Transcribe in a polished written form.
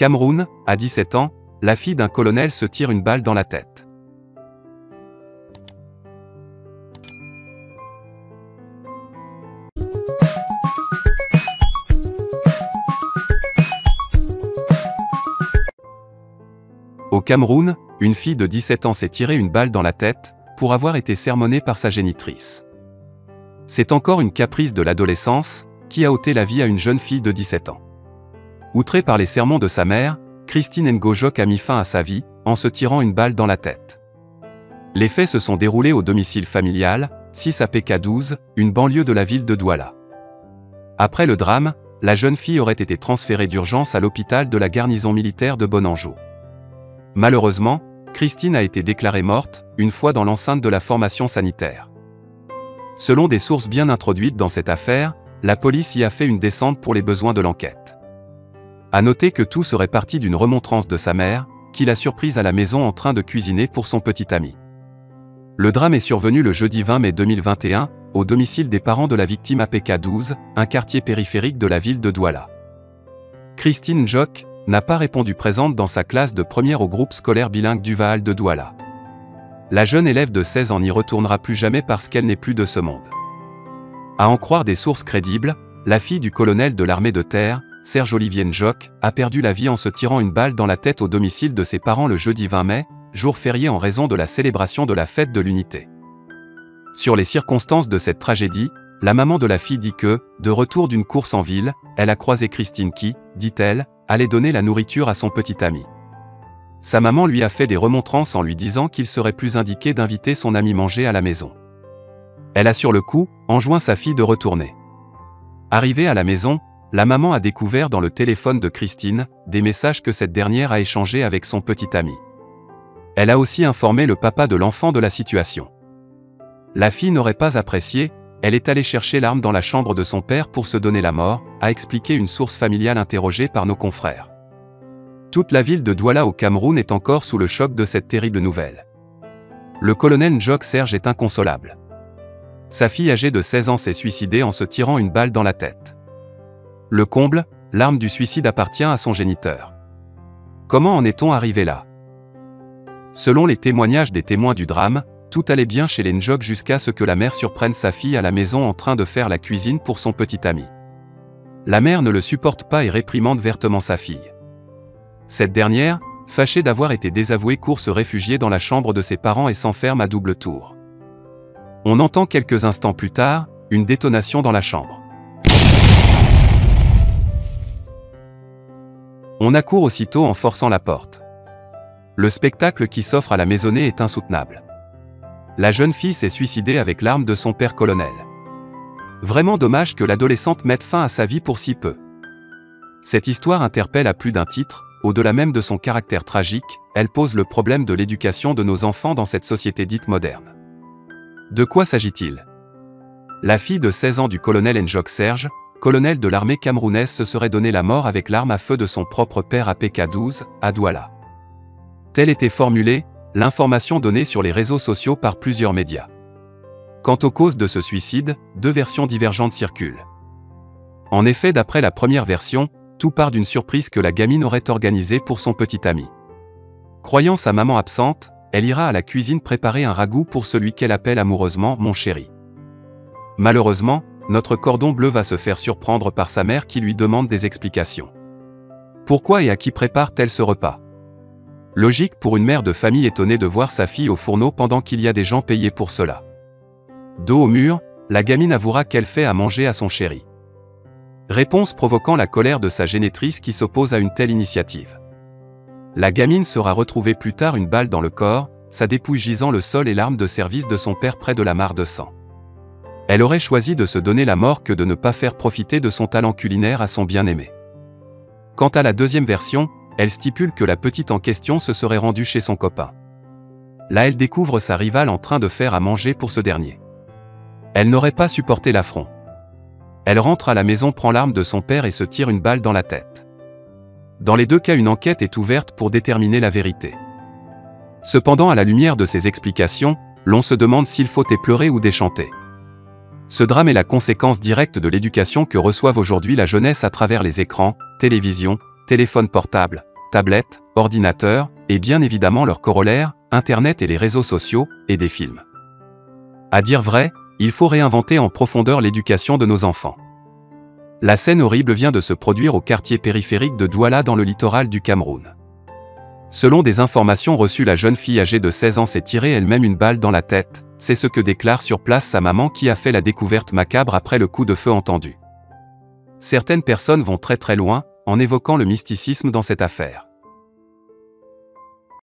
Cameroun, à 17 ans, la fille d'un colonel se tire une balle dans la tête. Au Cameroun, une fille de 17 ans s'est tiré une balle dans la tête pour avoir été sermonnée par sa génitrice. C'est encore une caprice de l'adolescence qui a ôté la vie à une jeune fille de 17 ans. Outrée par les sermons de sa mère, Christine Ngojok a mis fin à sa vie en se tirant une balle dans la tête. Les faits se sont déroulés au domicile familial, 6 à PK12, une banlieue de la ville de Douala. Après le drame, la jeune fille aurait été transférée d'urgence à l'hôpital de la garnison militaire de Bonanjo. Malheureusement, Christine a été déclarée morte une fois dans l'enceinte de la formation sanitaire. Selon des sources bien introduites dans cette affaire, la police y a fait une descente pour les besoins de l'enquête. À noter que tout serait parti d'une remontrance de sa mère, qui l'a surprise à la maison en train de cuisiner pour son petit ami. Le drame est survenu le jeudi 20 mai 2021, au domicile des parents de la victime à PK12, un quartier périphérique de la ville de Douala. Christine Ngojok n'a pas répondu présente dans sa classe de première au groupe scolaire bilingue d'Uvaal de Douala. La jeune élève de 16 ans n'y retournera plus jamais parce qu'elle n'est plus de ce monde. À en croire des sources crédibles, la fille du colonel de l'armée de terre, Serge-Olivier Ngojok, a perdu la vie en se tirant une balle dans la tête au domicile de ses parents le jeudi 20 mai, jour férié en raison de la célébration de la fête de l'unité. Sur les circonstances de cette tragédie, la maman de la fille dit que, de retour d'une course en ville, elle a croisé Christine qui, dit-elle, allait donner la nourriture à son petit ami. Sa maman lui a fait des remontrances en lui disant qu'il serait plus indiqué d'inviter son ami manger à la maison. Elle a sur le coup enjoint sa fille de retourner. Arrivée à la maison, la maman a découvert dans le téléphone de Christine des messages que cette dernière a échangés avec son petit ami. Elle a aussi informé le papa de l'enfant de la situation. La fille n'aurait pas apprécié, elle est allée chercher l'arme dans la chambre de son père pour se donner la mort, a expliqué une source familiale interrogée par nos confrères. Toute la ville de Douala au Cameroun est encore sous le choc de cette terrible nouvelle. Le colonel Ngojok Serge est inconsolable. Sa fille âgée de 16 ans s'est suicidée en se tirant une balle dans la tête. Le comble, l'arme du suicide appartient à son géniteur. Comment en est-on arrivé là? Selon les témoignages des témoins du drame, tout allait bien chez les Ngojok jusqu'à ce que la mère surprenne sa fille à la maison en train de faire la cuisine pour son petit ami. La mère ne le supporte pas et réprimande vertement sa fille. Cette dernière, fâchée d'avoir été désavouée, court se réfugier dans la chambre de ses parents et s'enferme à double tour. On entend quelques instants plus tard, une détonation dans la chambre. On accourt aussitôt en forçant la porte. Le spectacle qui s'offre à la maisonnée est insoutenable. La jeune fille s'est suicidée avec l'arme de son père colonel. Vraiment dommage que l'adolescente mette fin à sa vie pour si peu. Cette histoire interpelle à plus d'un titre, au-delà même de son caractère tragique, elle pose le problème de l'éducation de nos enfants dans cette société dite moderne. De quoi s'agit-il? La fille de 16 ans du colonel Ngojok Serge, colonel de l'armée camerounaise, se serait donné la mort avec l'arme à feu de son propre père à PK12, à Douala. Telle était formulée l'information donnée sur les réseaux sociaux par plusieurs médias. Quant aux causes de ce suicide, deux versions divergentes circulent. En effet, d'après la première version, tout part d'une surprise que la gamine aurait organisée pour son petit ami. Croyant sa maman absente, elle ira à la cuisine préparer un ragoût pour celui qu'elle appelle amoureusement « mon chéri ». Malheureusement, notre cordon bleu va se faire surprendre par sa mère qui lui demande des explications. Pourquoi et à qui prépare-t-elle ce repas? Logique pour une mère de famille étonnée de voir sa fille au fourneau pendant qu'il y a des gens payés pour cela. Dos au mur, la gamine avouera qu'elle fait à manger à son chéri. Réponse provoquant la colère de sa génitrice qui s'oppose à une telle initiative. La gamine sera retrouvée plus tard une balle dans le corps, sa dépouille gisant le sol et l'arme de service de son père près de la mare de sang. Elle aurait choisi de se donner la mort que de ne pas faire profiter de son talent culinaire à son bien-aimé. Quant à la deuxième version, elle stipule que la petite en question se serait rendue chez son copain. Là, elle découvre sa rivale en train de faire à manger pour ce dernier. Elle n'aurait pas supporté l'affront. Elle rentre à la maison, prend l'arme de son père et se tire une balle dans la tête. Dans les deux cas, une enquête est ouverte pour déterminer la vérité. Cependant, à la lumière de ces explications, l'on se demande s'il faut pleurer ou déchanter. Ce drame est la conséquence directe de l'éducation que reçoivent aujourd'hui la jeunesse à travers les écrans, télévision, téléphone portable, tablettes, ordinateurs, et bien évidemment leur corollaire, Internet et les réseaux sociaux, et des films. À dire vrai, il faut réinventer en profondeur l'éducation de nos enfants. La scène horrible vient de se produire au quartier périphérique de Douala dans le littoral du Cameroun. Selon des informations reçues, la jeune fille âgée de 16 ans s'est tirée elle-même une balle dans la tête, c'est ce que déclare sur place sa maman qui a fait la découverte macabre après le coup de feu entendu. Certaines personnes vont très loin, en évoquant le mysticisme dans cette affaire.